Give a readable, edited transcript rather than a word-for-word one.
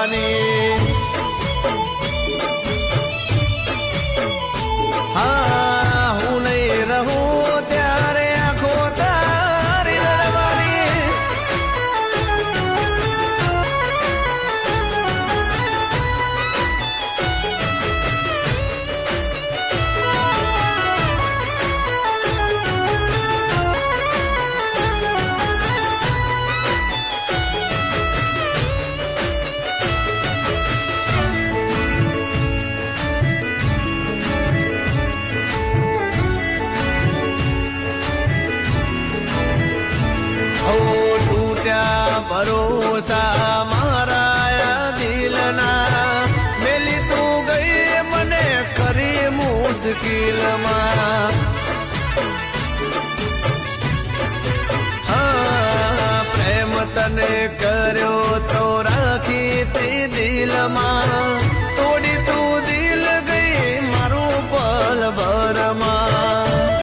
લડવાની હા હું નહીં રહું ત્યારે આંખો તારી લડવાની ભરોસા મારા દિલના મેલી તું ગઈ મને કરી મુશ્કેલમાં હા પ્રેમ તને કર્યો તો રાખી તે દિલમાં